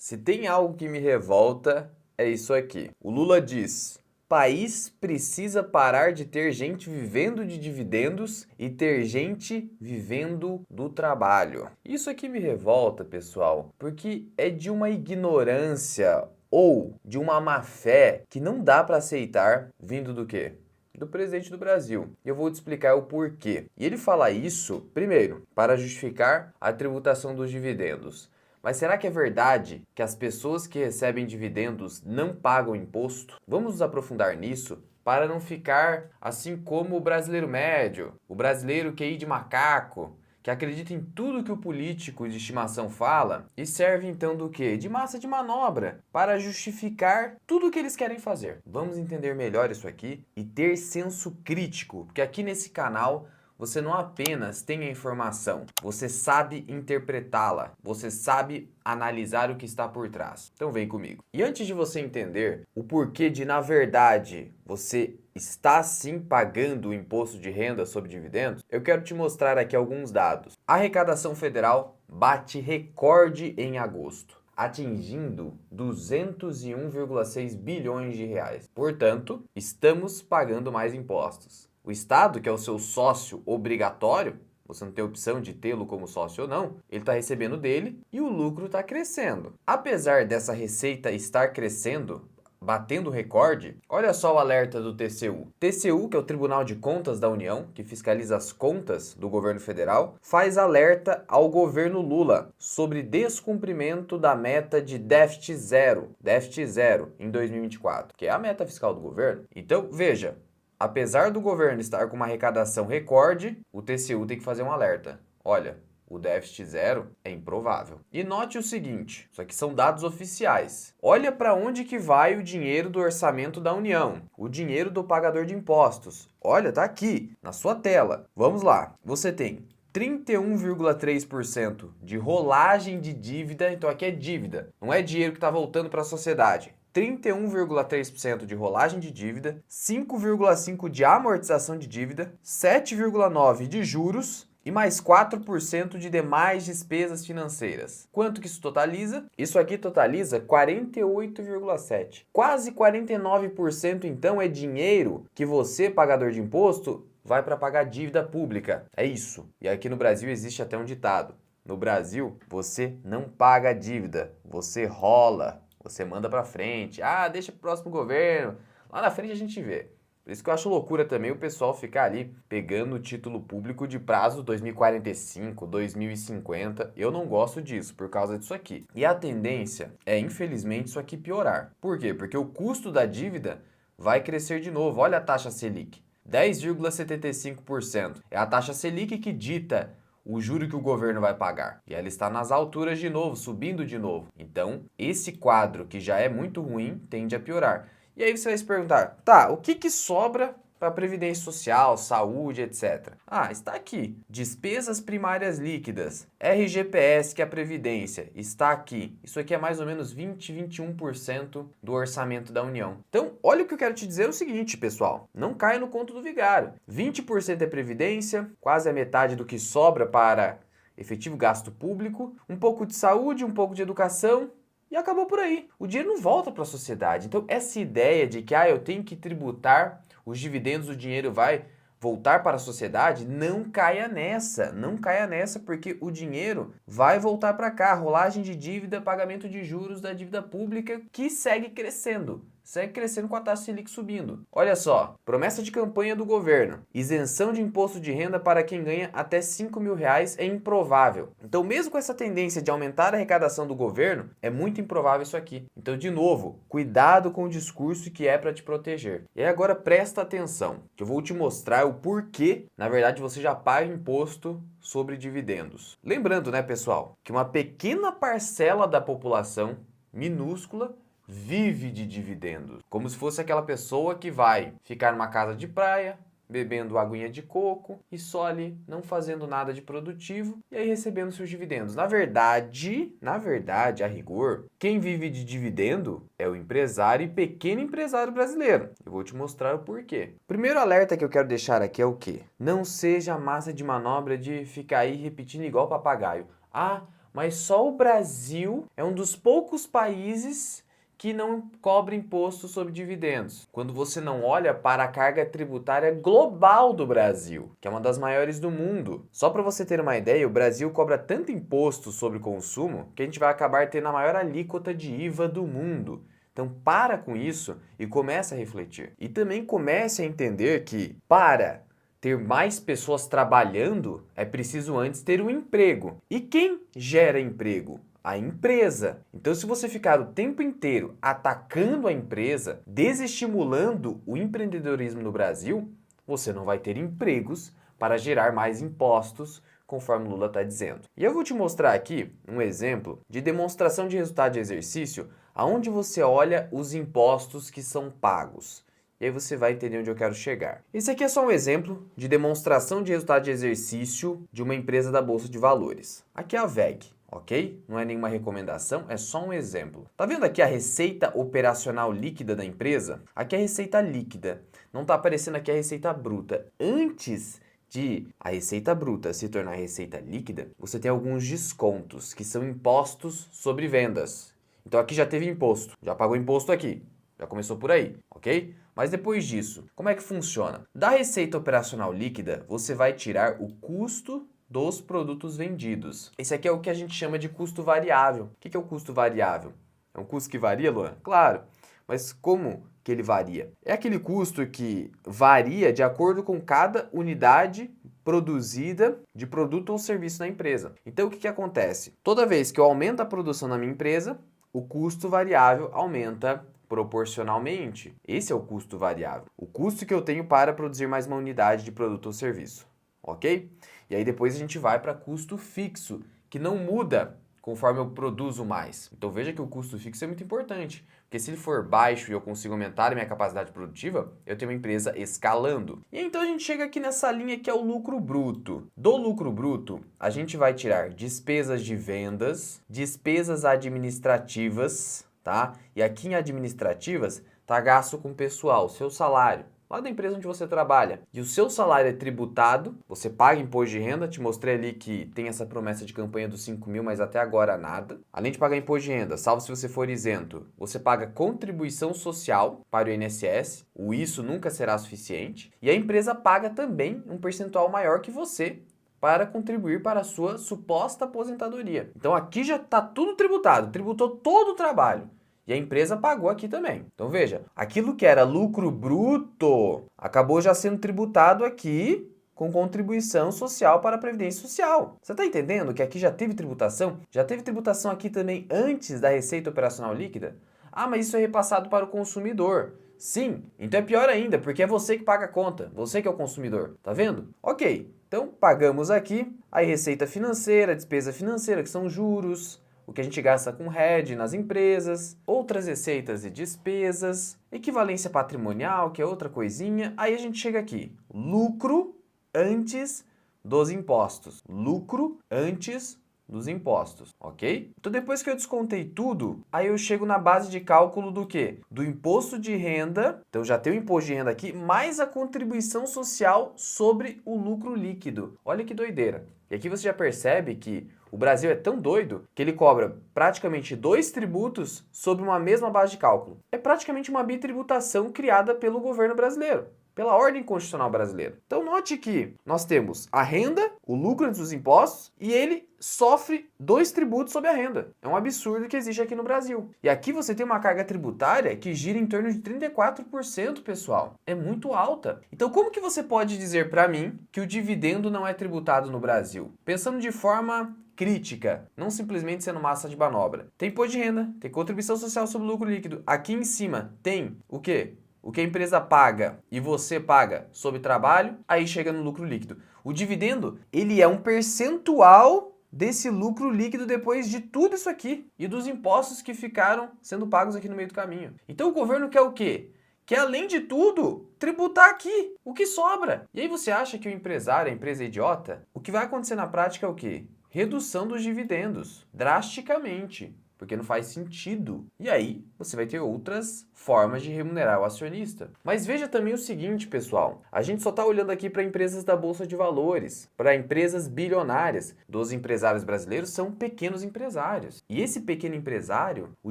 Se tem algo que me revolta, é isso aqui. O Lula diz: país precisa parar de ter gente vivendo de dividendos e ter gente vivendo do trabalho. Isso aqui me revolta, pessoal, porque é de uma ignorância ou de uma má fé que não dá para aceitar vindo do quê? Do presidente do Brasil. E eu vou te explicar o porquê. E ele fala isso, primeiro, para justificar a tributação dos dividendos. Mas será que é verdade que as pessoas que recebem dividendos não pagam imposto? Vamos nos aprofundar nisso para não ficar assim como o brasileiro médio, o brasileiro QI de macaco, que acredita em tudo que o político de estimação fala e serve então do quê? De massa de manobra para justificar tudo o que eles querem fazer. Vamos entender melhor isso aqui e ter senso crítico, porque aqui nesse canal você não apenas tem a informação, você sabe interpretá-la, você sabe analisar o que está por trás. Então vem comigo. E antes de você entender o porquê de, na verdade, você está sim pagando o imposto de renda sobre dividendos, eu quero te mostrar aqui alguns dados. A arrecadação federal bate recorde em agosto, atingindo 201,6 bilhões de reais. Portanto, estamos pagando mais impostos. O Estado, que é o seu sócio obrigatório, você não tem opção de tê-lo como sócio ou não, ele está recebendo dele e o lucro está crescendo. Apesar dessa receita estar crescendo, batendo recorde, olha só o alerta do TCU. TCU, que é o Tribunal de Contas da União, que fiscaliza as contas do governo federal, faz alerta ao governo Lula sobre descumprimento da meta de déficit zero em 2024, que é a meta fiscal do governo. Então, veja, apesar do governo estar com uma arrecadação recorde, o TCU tem que fazer um alerta. Olha, o déficit zero é improvável. E note o seguinte, isso aqui são dados oficiais. Olha para onde que vai o dinheiro do orçamento da União, o dinheiro do pagador de impostos. Olha, tá aqui, na sua tela. Vamos lá. Você tem 31,3% de rolagem de dívida, então aqui é dívida, não é dinheiro que está voltando para a sociedade. 31,3% de rolagem de dívida, 5,5% de amortização de dívida, 7,9% de juros e mais 4% de demais despesas financeiras. Quanto que isso totaliza? Isso aqui totaliza 48,7%. Quase 49% então é dinheiro que você, pagador de imposto, vai para pagar dívida pública. É isso. E aqui no Brasil existe até um ditado. No Brasil, você não paga dívida, você rola. Você manda para frente. Ah, deixa pro próximo governo. Lá na frente a gente vê. Por isso que eu acho loucura também o pessoal ficar ali pegando o título público de prazo 2045, 2050. Eu não gosto disso por causa disso aqui. E a tendência é, infelizmente, isso aqui piorar. Por quê? Porque o custo da dívida vai crescer de novo. Olha a taxa Selic. 10,75%. É a taxa Selic que dita o juro que o governo vai pagar. E ela está nas alturas de novo, subindo de novo. Então, esse quadro que já é muito ruim tende a piorar. E aí você vai se perguntar, tá, o que sobra para Previdência Social, saúde, etc. Ah, está aqui. Despesas primárias líquidas. RGPS, que é a Previdência, está aqui. Isso aqui é mais ou menos 21% do orçamento da União. Então, olha o que eu quero te dizer é o seguinte, pessoal. Não caia no conto do vigário. 20% é Previdência, quase a metade do que sobra para efetivo gasto público, um pouco de saúde, um pouco de educação, e acabou por aí. O dinheiro não volta para a sociedade. Então, essa ideia de que eu tenho que tributar os dividendos, o dinheiro vai voltar para a sociedade, não caia nessa. Não caia nessa, porque o dinheiro vai voltar para cá. Rolagem de dívida, pagamento de juros da dívida pública, que segue crescendo. Segue crescendo com a taxa Selic subindo. Olha só, promessa de campanha do governo. Isenção de imposto de renda para quem ganha até 5 mil reais é improvável. Então, mesmo com essa tendência de aumentar a arrecadação do governo, é muito improvável isso aqui. Então, de novo, cuidado com o discurso que é para te proteger. E aí agora presta atenção, que eu vou te mostrar o porquê, na verdade, você já paga imposto sobre dividendos. Lembrando, né, pessoal, que uma pequena parcela da população, minúscula, vive de dividendos, como se fosse aquela pessoa que vai ficar numa casa de praia, bebendo aguinha de coco e só ali não fazendo nada de produtivo e aí recebendo seus dividendos. Na verdade, a rigor, quem vive de dividendo é o empresário e pequeno empresário brasileiro. Eu vou te mostrar o porquê. Primeiro alerta que eu quero deixar aqui é o quê? Não seja massa de manobra de ficar aí repetindo igual papagaio. Ah, mas só o Brasil é um dos poucos países que não cobra imposto sobre dividendos. Quando você não olha para a carga tributária global do Brasil, que é uma das maiores do mundo. Só para você ter uma ideia, o Brasil cobra tanto imposto sobre consumo que a gente vai acabar tendo a maior alíquota de IVA do mundo. Então para com isso e comece a refletir. E também comece a entender que para ter mais pessoas trabalhando, é preciso antes ter um emprego. E quem gera emprego? A empresa. Então, se você ficar o tempo inteiro atacando a empresa, desestimulando o empreendedorismo no Brasil, você não vai ter empregos para gerar mais impostos, conforme Lula está dizendo. E eu vou te mostrar aqui um exemplo de demonstração de resultado de exercício, onde você olha os impostos que são pagos. E aí você vai entender onde eu quero chegar. Esse aqui é só um exemplo de demonstração de resultado de exercício de uma empresa da Bolsa de Valores. Aqui é a VEG. Ok? Não é nenhuma recomendação, é só um exemplo. Tá vendo aqui a receita operacional líquida da empresa? Aqui é a receita líquida. Não tá aparecendo aqui a receita bruta. Antes de a receita bruta se tornar receita líquida, você tem alguns descontos, que são impostos sobre vendas. Então aqui já teve imposto, já pagou imposto aqui. Já começou por aí, ok? Mas depois disso, como é que funciona? Da receita operacional líquida, você vai tirar o custo dos produtos vendidos. Esse aqui é o que a gente chama de custo variável. O que é o custo variável? É um custo que varia, Luan? Claro, mas como que ele varia? É aquele custo que varia de acordo com cada unidade produzida de produto ou serviço na empresa. Então, o que acontece? Toda vez que eu aumento a produção na minha empresa, o custo variável aumenta proporcionalmente. Esse é o custo variável. O custo que eu tenho para produzir mais uma unidade de produto ou serviço. Ok? E aí depois a gente vai para custo fixo, que não muda conforme eu produzo mais. Então veja que o custo fixo é muito importante, porque se ele for baixo e eu consigo aumentar a minha capacidade produtiva, eu tenho uma empresa escalando. E então a gente chega aqui nessa linha que é o lucro bruto. Do lucro bruto, a gente vai tirar despesas de vendas, despesas administrativas, tá? E aqui em administrativas tá gasto com pessoal, seu salário, lá da empresa onde você trabalha. E o seu salário é tributado, você paga imposto de renda, te mostrei ali que tem essa promessa de campanha dos 5 mil, mas até agora nada. Além de pagar imposto de renda, salvo se você for isento, você paga contribuição social para o INSS, o isso nunca será suficiente, e a empresa paga também um percentual maior que você para contribuir para a sua suposta aposentadoria. Então aqui já está tudo tributado, tributou todo o trabalho. E a empresa pagou aqui também. Então veja, aquilo que era lucro bruto acabou já sendo tributado aqui com contribuição social para a Previdência Social. Você está entendendo que aqui já teve tributação? Já teve tributação aqui também antes da receita operacional líquida? Ah, mas isso é repassado para o consumidor. Sim, então é pior ainda, porque é você que paga a conta, você que é o consumidor. Tá vendo? Ok, então pagamos aqui a receita financeira, despesa financeira, que são juros, o que a gente gasta com RED nas empresas, outras receitas e despesas, equivalência patrimonial, que é outra coisinha. Aí a gente chega aqui, lucro antes dos impostos. Lucro antes dos impostos, ok? Então depois que eu descontei tudo, aí eu chego na base de cálculo do quê? Do imposto de renda, então já tem o imposto de renda aqui, mais a contribuição social sobre o lucro líquido. Olha que doideira. E aqui você já percebe que o Brasil é tão doido que ele cobra praticamente 2 tributos sobre uma mesma base de cálculo. É praticamente uma bitributação criada pelo governo brasileiro, pela ordem constitucional brasileira. Então note que nós temos a renda, o lucro antes dos impostos, e ele sofre 2 tributos sobre a renda. É um absurdo que existe aqui no Brasil. E aqui você tem uma carga tributária que gira em torno de 34%, pessoal. É muito alta. Então como que você pode dizer para mim que o dividendo não é tributado no Brasil? Pensando de forma crítica, não simplesmente sendo massa de manobra. Tem imposto de renda, tem contribuição social sobre o lucro líquido. Aqui em cima tem o quê? O que a empresa paga e você paga sobre trabalho, aí chega no lucro líquido. O dividendo, ele é um percentual desse lucro líquido depois de tudo isso aqui e dos impostos que ficaram sendo pagos aqui no meio do caminho. Então o governo quer o quê? Quer, além de tudo, tributar aqui o que sobra. E aí você acha que o empresário, a empresa é idiota? O que vai acontecer na prática é o quê? Redução dos dividendos, drasticamente. porque não faz sentido. E aí, você vai ter outras formas de remunerar o acionista. Mas veja também o seguinte, pessoal. A gente só está olhando aqui para empresas da Bolsa de Valores, para empresas bilionárias. Dos empresários brasileiros são pequenos empresários. E esse pequeno empresário, o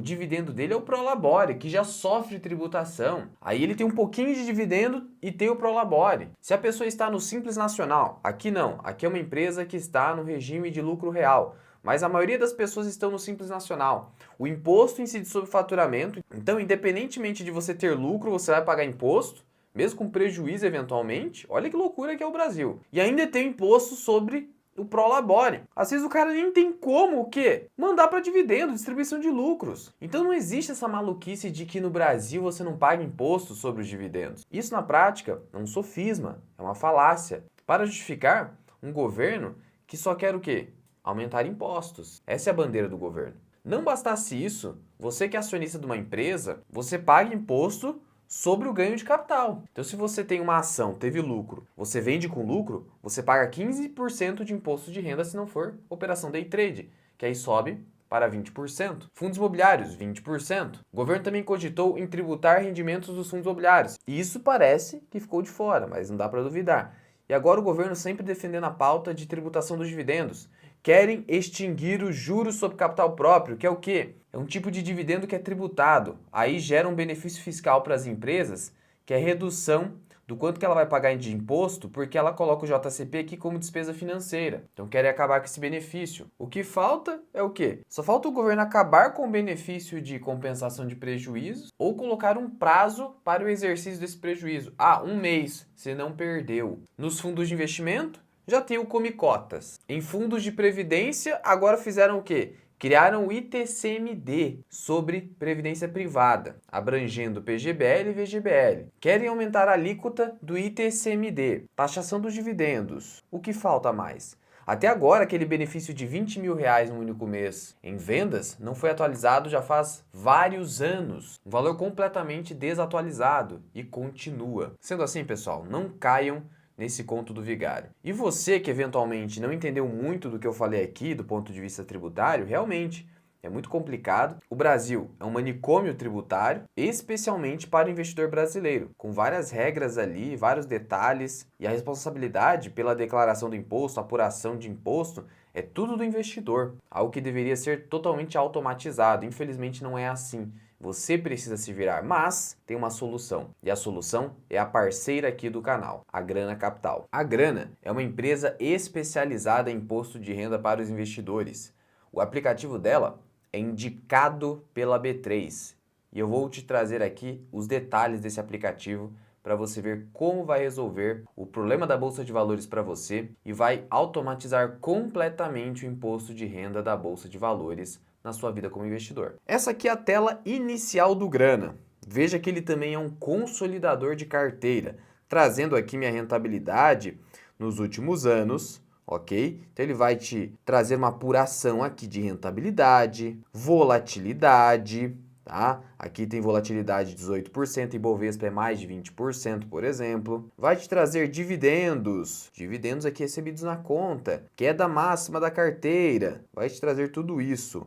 dividendo dele é o Prolabore, que já sofre tributação. Aí ele tem um pouquinho de dividendo e tem o Prolabore. Se a pessoa está no Simples Nacional, aqui não. Aqui é uma empresa que está no regime de lucro real. Mas a maioria das pessoas estão no Simples Nacional. O imposto incide sobre faturamento, então independentemente de você ter lucro, você vai pagar imposto, mesmo com prejuízo eventualmente. Olha que loucura que é o Brasil. E ainda tem imposto sobre o Prolabore. Às vezes o cara nem tem como o quê? Mandar para dividendo, distribuição de lucros. Então não existe essa maluquice de que no Brasil você não paga imposto sobre os dividendos. Isso na prática é um sofisma, é uma falácia. Para justificar um governo que só quer o quê? Aumentar impostos. Essa é a bandeira do governo. Não bastasse isso, você que é acionista de uma empresa, você paga imposto sobre o ganho de capital. Então, se você tem uma ação, teve lucro, você vende com lucro, você paga 15% de imposto de renda se não for operação day trade, que aí sobe para 20%. Fundos imobiliários, 20%. O governo também cogitou em tributar rendimentos dos fundos imobiliários. E isso parece que ficou de fora, mas não dá para duvidar. E agora o governo sempre defendendo a pauta de tributação dos dividendos. Querem extinguir os juros sobre capital próprio, que é o quê? É um tipo de dividendo que é tributado. Aí gera um benefício fiscal para as empresas, que é redução do quanto que ela vai pagar de imposto, porque ela coloca o JCP aqui como despesa financeira. Então querem acabar com esse benefício. O que falta é o quê? Só falta o governo acabar com o benefício de compensação de prejuízos ou colocar um prazo para o exercício desse prejuízo. Ah, 1 mês, se não perdeu. Nos fundos de investimento, já tem o Come Cotas. Em fundos de previdência, agora fizeram o quê? Criaram o ITCMD sobre previdência privada, abrangendo PGBL e VGBL. Querem aumentar a alíquota do ITCMD, taxação dos dividendos. O que falta mais? Até agora, aquele benefício de R$20 mil no único mês em vendas não foi atualizado já faz vários anos. Um valor completamente desatualizado e continua. Sendo assim, pessoal, não caiam nesse conto do vigário. E você que eventualmente não entendeu muito do que eu falei aqui do ponto de vista tributário, realmente é muito complicado. O Brasil é um manicômio tributário, especialmente para o investidor brasileiro, com várias regras ali, vários detalhes, e a responsabilidade pela declaração do imposto, apuração de imposto, é tudo do investidor, algo que deveria ser totalmente automatizado. Infelizmente não é assim. Você precisa se virar, mas tem uma solução. E a solução é a parceira aqui do canal, a Grana Capital. A Grana é uma empresa especializada em imposto de renda para os investidores. O aplicativo dela é indicado pela B3. E eu vou te trazer aqui os detalhes desse aplicativo para você ver como vai resolver o problema da Bolsa de Valores para você e vai automatizar completamente o imposto de renda da Bolsa de Valores na sua vida como investidor. Essa aqui é a tela inicial do Grana. Veja que ele também é um consolidador de carteira, trazendo aqui minha rentabilidade nos últimos anos, ok? Então ele vai te trazer uma apuração aqui de rentabilidade, volatilidade, tá? Aqui tem volatilidade de 18%, Ibovespa é mais de 20%, por exemplo. Vai te trazer dividendos, dividendos aqui recebidos na conta, queda máxima da carteira, vai te trazer tudo isso.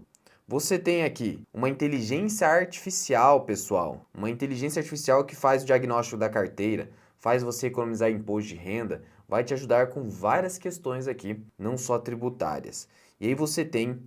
Você tem aqui uma inteligência artificial, pessoal. Uma inteligência artificial que faz o diagnóstico da carteira, faz você economizar imposto de renda, vai te ajudar com várias questões aqui, não só tributárias. E aí você tem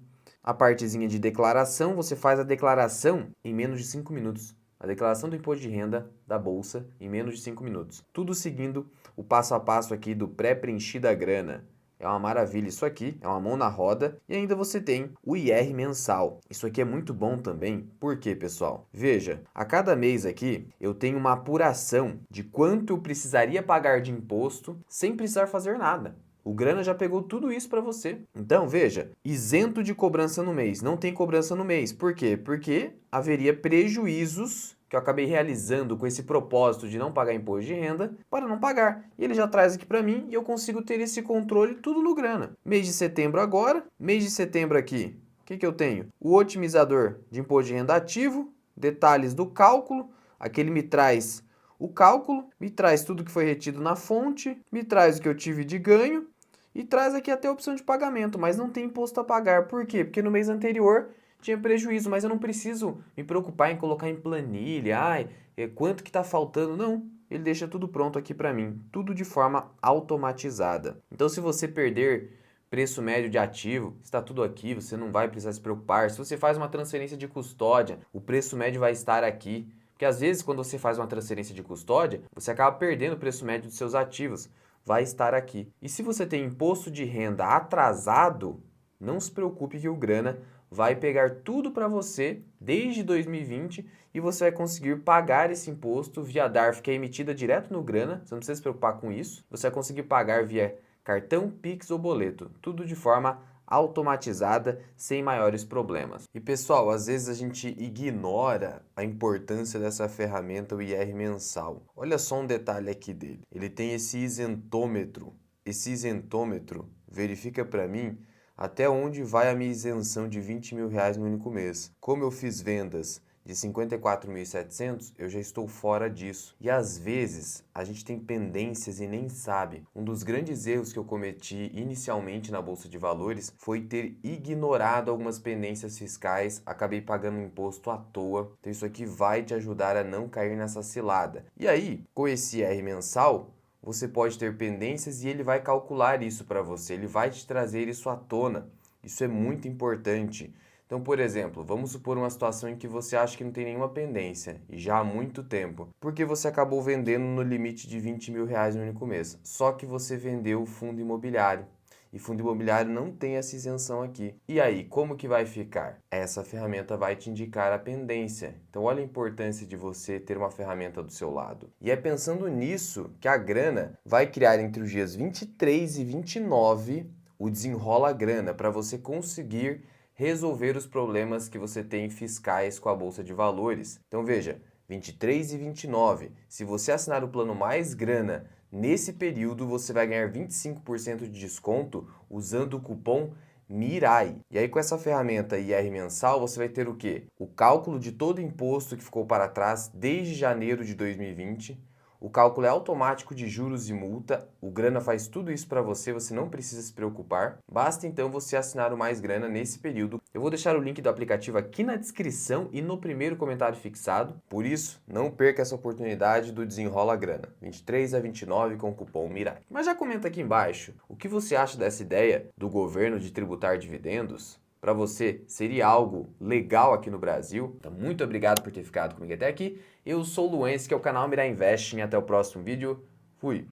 a partezinha de declaração, você faz a declaração em menos de 5 minutos. A declaração do imposto de renda da Bolsa em menos de 5 minutos. Tudo seguindo o passo a passo aqui do pré-preenchida grana. É uma maravilha isso aqui, é uma mão na roda. E ainda você tem o IR mensal. Isso aqui é muito bom também. Por quê, pessoal? Veja, a cada mês aqui eu tenho uma apuração de quanto eu precisaria pagar de imposto sem precisar fazer nada. O Grana já pegou tudo isso para você. Então, veja, isento de cobrança no mês. Não tem cobrança no mês. Por quê? Porque haveria prejuízos que eu acabei realizando com esse propósito de não pagar imposto de renda para não pagar. E ele já traz aqui para mim e eu consigo ter esse controle tudo no Grana. Mês de setembro agora, mês de setembro aqui, o que eu tenho? O otimizador de imposto de renda ativo, detalhes do cálculo, aqui ele me traz o cálculo, me traz tudo que foi retido na fonte, me traz o que eu tive de ganho e traz aqui até a opção de pagamento, mas não tem imposto a pagar. Por quê? Porque no mês anterior tinha prejuízo, mas eu não preciso me preocupar em colocar em planilha, quanto que tá faltando, não. Ele deixa tudo pronto aqui para mim, tudo de forma automatizada. Então, se você perder preço médio de ativo, está tudo aqui, você não vai precisar se preocupar. Se você faz uma transferência de custódia, o preço médio vai estar aqui. Porque às vezes, quando você faz uma transferência de custódia, você acaba perdendo o preço médio dos seus ativos. Vai estar aqui. E se você tem imposto de renda atrasado, não se preocupe que o Grana vai pegar tudo para você desde 2020 e você vai conseguir pagar esse imposto via DARF, que é emitida direto no Grana. Você não precisa se preocupar com isso. Você vai conseguir pagar via cartão, Pix ou boleto. Tudo de forma automatizada, sem maiores problemas. E pessoal, às vezes a gente ignora a importância dessa ferramenta, o IR mensal. Olha só um detalhe aqui dele. Ele tem esse isentômetro. Esse isentômetro verifica para mim até onde vai a minha isenção de R$20 mil no único mês. Como eu fiz vendas de 54.700, eu já estou fora disso. E às vezes a gente tem pendências e nem sabe. Um dos grandes erros que eu cometi inicialmente na Bolsa de Valores foi ter ignorado algumas pendências fiscais, acabei pagando imposto à toa. Então isso aqui vai te ajudar a não cair nessa cilada. E aí, com esse IR mensal, você pode ter pendências e ele vai calcular isso para você, ele vai te trazer isso à tona. Isso é muito importante. Então, por exemplo, vamos supor uma situação em que você acha que não tem nenhuma pendência, e já há muito tempo, porque você acabou vendendo no limite de R$20 mil no único mês. Só que você vendeu o fundo imobiliário. E fundo imobiliário não tem essa isenção aqui. E aí, como que vai ficar? Essa ferramenta vai te indicar a pendência. Então, olha a importância de você ter uma ferramenta do seu lado. E é pensando nisso que a Grana vai criar entre os dias 23 e 29 o Desenrola Grana, para você conseguir resolver os problemas que você tem fiscais com a Bolsa de Valores. Então veja, 23 e 29. Se você assinar o plano Mais Grana nesse período, você vai ganhar 25% de desconto usando o cupom MIRAI. E aí com essa ferramenta IR mensal, você vai ter o quê? O cálculo de todo o imposto que ficou para trás desde janeiro de 2020. O cálculo é automático de juros e multa, o Grana faz tudo isso para você, você não precisa se preocupar. Basta então você assinar o Mais Grana nesse período. Eu vou deixar o link do aplicativo aqui na descrição e no primeiro comentário fixado. Por isso, não perca essa oportunidade do Desenrola Grana, 23 a 29 com o cupom MIRAI. Mas já comenta aqui embaixo, o que você acha dessa ideia do governo de tributar dividendos? Para você, seria algo legal aqui no Brasil? Então, muito obrigado por ter ficado comigo até aqui. Eu sou o Luenz, que é o canal Mirai Investing. Até o próximo vídeo. Fui!